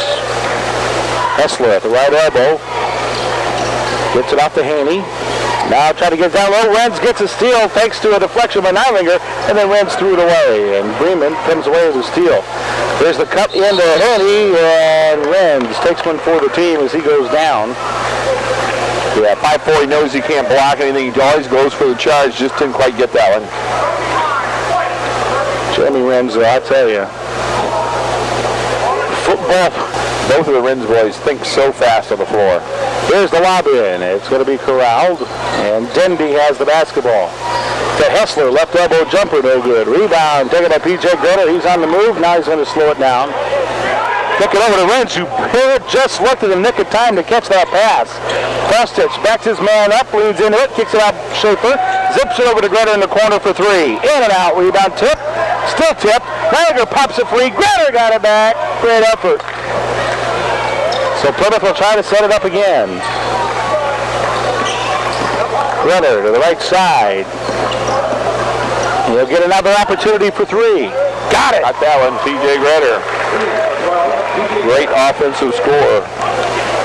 Hessler at the right elbow. Gets it off to Haney. Now trying to get down low. Renz gets a steal thanks to a deflection by Meilinger, and then Renz threw it away. And Bremen comes away with a steal. There's the cut into Haney, and Renz takes one for the team as he goes down. Yeah, 5'4", he knows he can't block anything. He always goes for the charge, just didn't quite get that one. Jeremy Renz, I tell you. Football. Both of the Renz boys think so fast on the floor. Here's the lob in. It's going to be corralled, and Denby has the basketball. To Hessler, left elbow jumper, no good. Rebound taken by PJ Gretter. He's on the move. Now he's going to slow it down. Kick it over to Renz, who just looked in the nick of time to catch that pass. Kostic backs his man up, leads into it, kicks it out Schaefer, zips it over to Gretter in the corner for three. In and out, rebound tip, still tipped. Meilinger pops it free. Gretter got it back. Great effort. So Plymouth will try to set it up again. Gretter to the right side. He'll get another opportunity for three. Got it. Got that one, PJ Gretter. Great offensive score.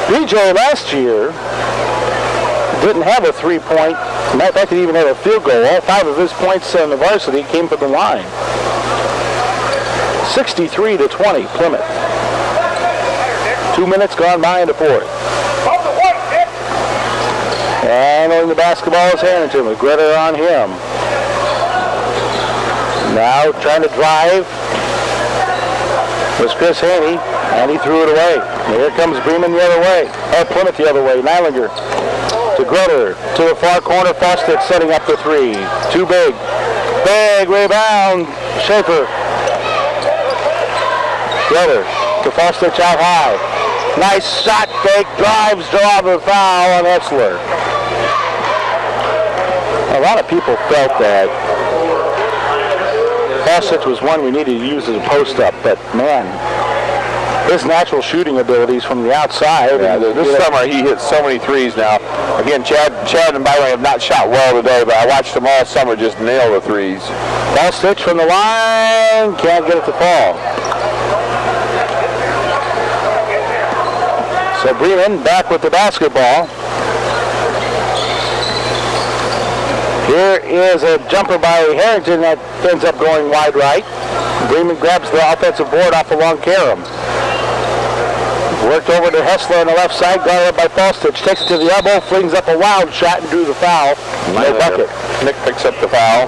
BJ last year didn't have a three-point. Matter of fact, he even had a field goal. All 5 of his points on the varsity came from the line. 63-20, Plymouth. 2 minutes gone by in the fourth. And on the basketball is Harrington with Gretter on him. Now trying to drive was Chris Haney, and he threw it away. And here comes Bremen the other way. Plymouth the other way. Meilinger to Gretter to the far corner. Fostic setting up the three. Too big. Big rebound. Schaefer. Gretter to Fostic out high. Nice shot fake. Drives, draw the foul on Hessler. A lot of people felt that Fostic was one we needed to use as a post-up, but man, his natural shooting abilities from the outside. Yeah, this summer he hit so many threes now. Again, Chad and Byron have not shot well today, but I watched them all summer just nail the threes. Fostic from the line, can't get it to fall. So Bremen back with the basketball. Here is a jumper by Harrington that ends up going wide right. Bremen grabs the offensive board off of long Karam. Worked over to Hessler on the left side, guarded up by Falstich. Takes it to the elbow, flings up a wild shot and drew the foul. No bucket. Nick picks up the foul.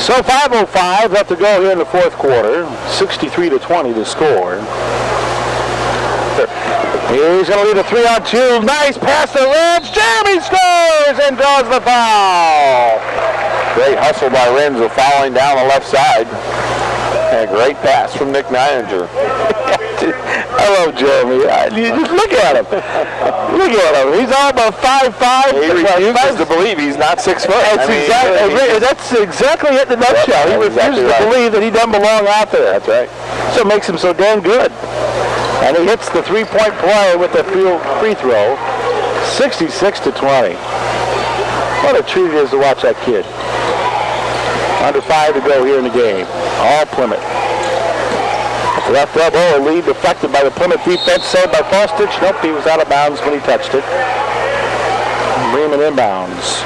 So 5:05 left to go here in the fourth quarter. 63-20 to score. He's going to lead a 3-on-2. Nice pass to Renz. Jeremy scores and draws the foul. Great hustle by Renzo, fouling down the left side. And a great pass from Nick Neininger. I love Jeremy. Just look at him. Look at him. He's all about 5'5". He refuses to believe he's not 6 foot. That's exactly it in a nutshell. He refuses to believe that he doesn't belong out there. That's right. So it makes him so damn good. And he hits the three-point play with the free throw. 66-20. What a treat it is to watch that kid. Under 5 to go here in the game. All Plymouth. Left elbow, a lead deflected by the Plymouth defense, saved by Falstich. Nope, he was out of bounds when he touched it. Bremen inbounds.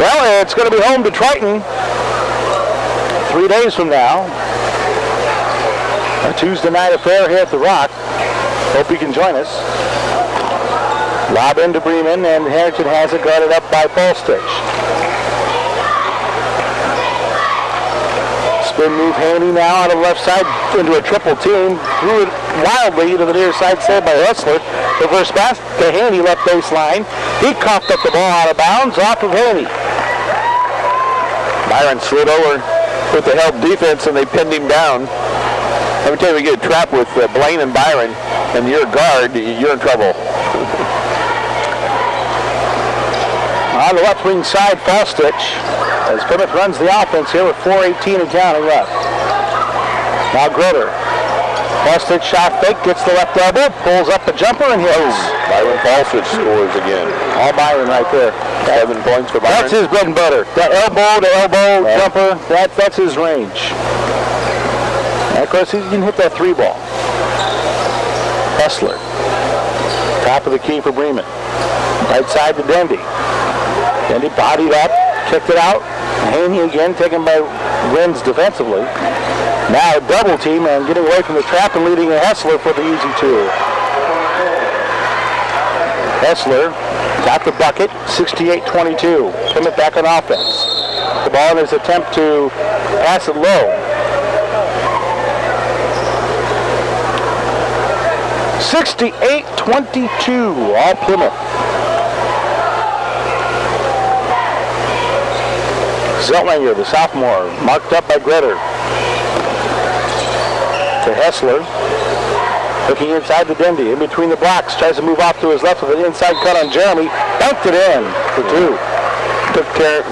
Well, it's going to be home to Triton 3 days from now. A Tuesday night affair here at the Rock. Hope you can join us. Lob into Bremen, and Harrington has it guarded up by Falstich. Spin move Haney now on the left side into a triple team. Threw it wildly to the near side, saved by Hessler. Reverse pass to Haney, left baseline. He coughed up the ball out of bounds off of Haney. Byron slid over with the help defense, and they pinned him down. Let me tell you, we get trapped with Blaine and Byron, and you're a guard, you're in trouble. On the left wing side, Falstich, as Plymouth runs the offense here with 4:18 and counting left. Now Groder. Falstich shot fake, gets the left elbow, pulls up a jumper and hits. Byron Falstich scores again. All Byron right there. 7 points for Byron. That's his bread and butter. That elbow to elbow jumper, that's his range. And of course, he can hit that 3 ball. Hessler. Top of the key for Bremen. Right side to Dendy. Dendy bodied up, kicked it out. Haney again, taken by Renz defensively. Now a double team and getting away from the trap and leading a Hessler for the easy 2. Hessler got the bucket, 68-22. Plymouth back on offense. The ball in his attempt to pass it low. 68-22, all Plymouth. Zeltlinger, the sophomore, marked up by Greder. To Hessler. Looking inside the Dendy, in between the blocks, tries to move off to his left with an inside cut on Jeremy. Dunked it in for 2. Took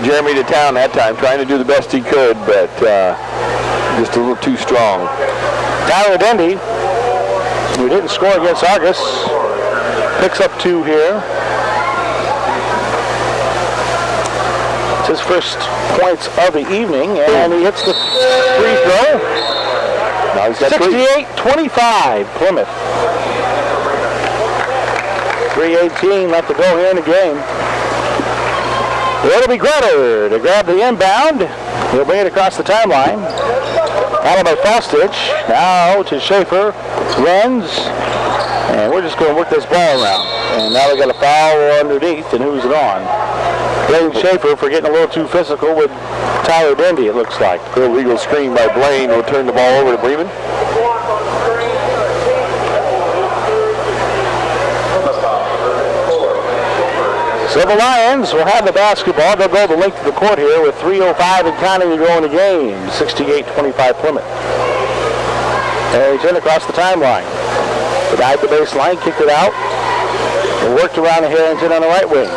Jeremy to town that time, trying to do the best he could, but just a little too strong. Tyler Dendy, who didn't score against Argus, picks up 2 here. It's his first points of the evening, and he hits the free throw. Now he's got 68-25, Plymouth. 3:18 left to go here in the game. It'll be Greder to grab the inbound. He'll bring it across the timeline. Followed by Falstich. Now to Schaefer. Renz. And we're just going to work this ball around. And now they got a foul underneath, and who's it on? Blaine Schaefer for getting a little too physical with Tyler Dendy, it looks like. Illegal screen by Blaine will turn the ball over to Bremen. So the Lions will have the basketball. They'll go the length of the court here with 3:05 and counting to go in the game. 68-25 Plymouth. And he turned across the timeline. They died the baseline, kicked it out, and worked around to Harrington on the right wing.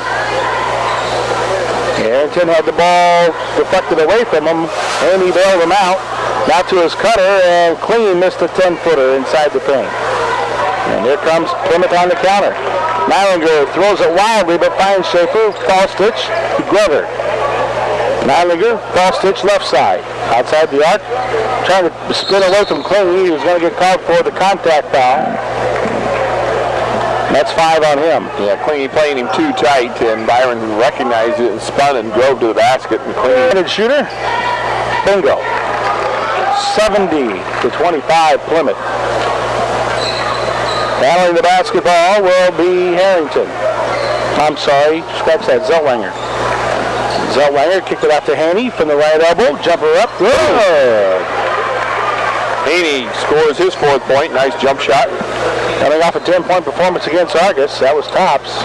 Harrington had the ball deflected away from him, and he bailed him out. Now to his cutter, and clean missed a 10-footer inside the paint. And here comes Plymouth on the counter. Neininger throws it wildly, but finds Schaefer. Falstich to Glover. Neidlinger, false stitch left side. Outside the arc, trying to spin away from Klingy. He was going to get called for the contact foul. That's 5 on him. Yeah, Klingy playing him too tight, and Byron recognized it and spun and drove to the basket. And Klingy shooter, bingo. 70-25 Plymouth. Handling the basketball will be Harrington. I'm sorry, scratch that, Zellweger. Zellweger kicked it out to Haney from the right elbow. Jumper up. Good. Haney scores his 4th point. Nice jump shot. Coming off a 10-point performance against Argus. That was tops.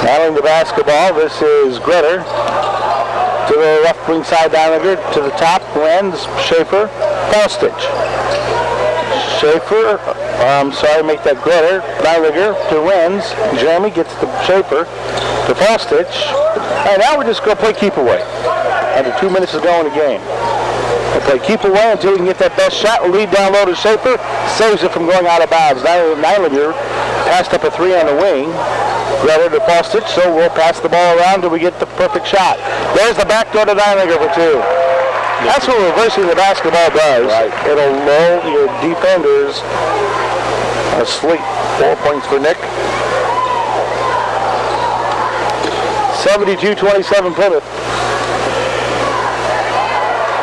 Handling the basketball. This is Gretter. To the left wing side, Neidlinger. To the top, Renz, Schaefer, Falstich. Schaefer, make that Gretter. Neidlinger to Renz. Jeremy gets to Schaefer. To Falstich. And now we're just going to play keep away. Under 2 minutes to go in the game. We'll play keep away until we can get that best shot. We'll lead down low to Schaefer. Saves it from going out of bounds. Neidlinger passed up a 3 on the wing. Gretter to Falstich, so we'll pass the ball around till we get the perfect shot. There's the backdoor to Neidlinger for 2. That's what reversing the basketball does. Right. It'll lull your defenders asleep. 4 points for Nick. 72-27 Plymouth.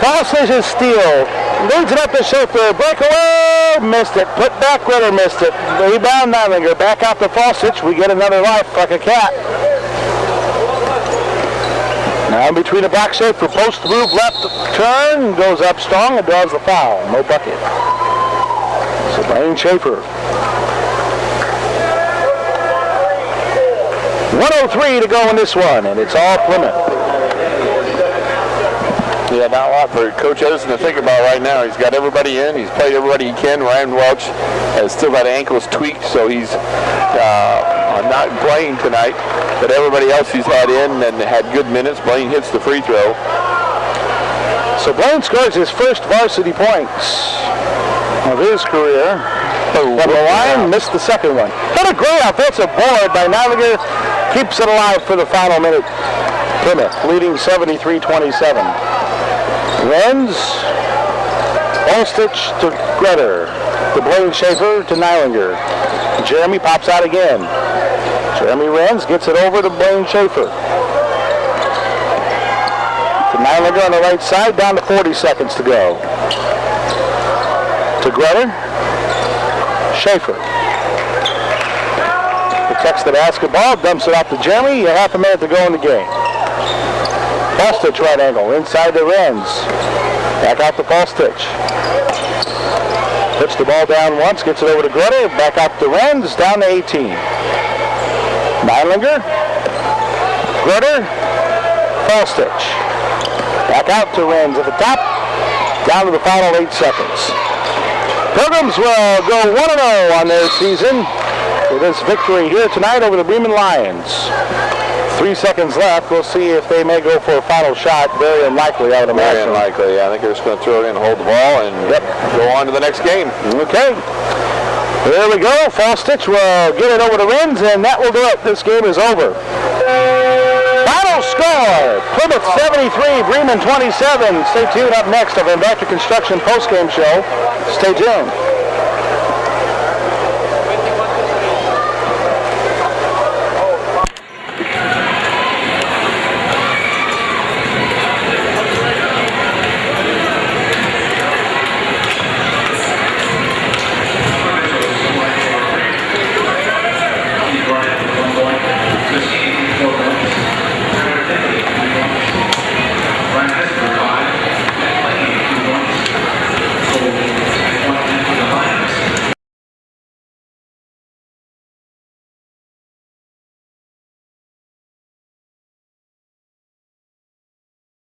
Falstich is steal. Leads it up to Schaefer. Breakaway. Missed it. Put back. Gretter missed it. Rebound Neidlinger. Back out to Falstich. We get another life like a cat. Now in between the block, Schaefer post move left turn. Goes up strong and draws the foul. No bucket. So Blaine Schaefer. 1:03 to go in this one, and it's all Plymouth. Yeah, not a lot for Coach Edison to think about right now. He's got everybody in. He's played everybody he can. Ryan Welch has still got ankles tweaked, so he's not playing tonight. But everybody else he's had in and had good minutes. Blaine hits the free throw. So Blaine scores his first varsity points of his career. But the line missed the second one. What a great offensive board by Neidlinger. Keeps it alive for the final minute. Plymouth leading 73-27. Renz, Falstich to Gretter, to Blaine Schaefer to Neidlinger. Jeremy pops out again. Jeremy Renz gets it over to Blaine Schaefer. To Neidlinger on the right side, down to 40 seconds to go. To Gretter, Schaefer. Protects the basketball, dumps it off to Jeremy. A half a minute to go in the game. Falstich right angle, inside to Renz. Back out to Falstich. Puts the ball down once, gets it over to Gretter. Back out to Renz, down to 18. Neidlinger. Gretter. Falstich. Back out to Renz at the top. Down to the final 8 seconds. Pilgrims will go 1-0 on their season with this victory here tonight over the Bremen Lions. 3 seconds left. We'll see if they may go for a final shot. Very unlikely, I would imagine. Very unlikely. Yeah, I think they're just going to throw it in, hold the ball, and go on to the next game. Okay. There we go. Falstich will get it over to Renz, and that will do it. This game is over. Final score, Plymouth 73, Bremen 27. Stay tuned. Up next, our Van Construction postgame show. Stay tuned.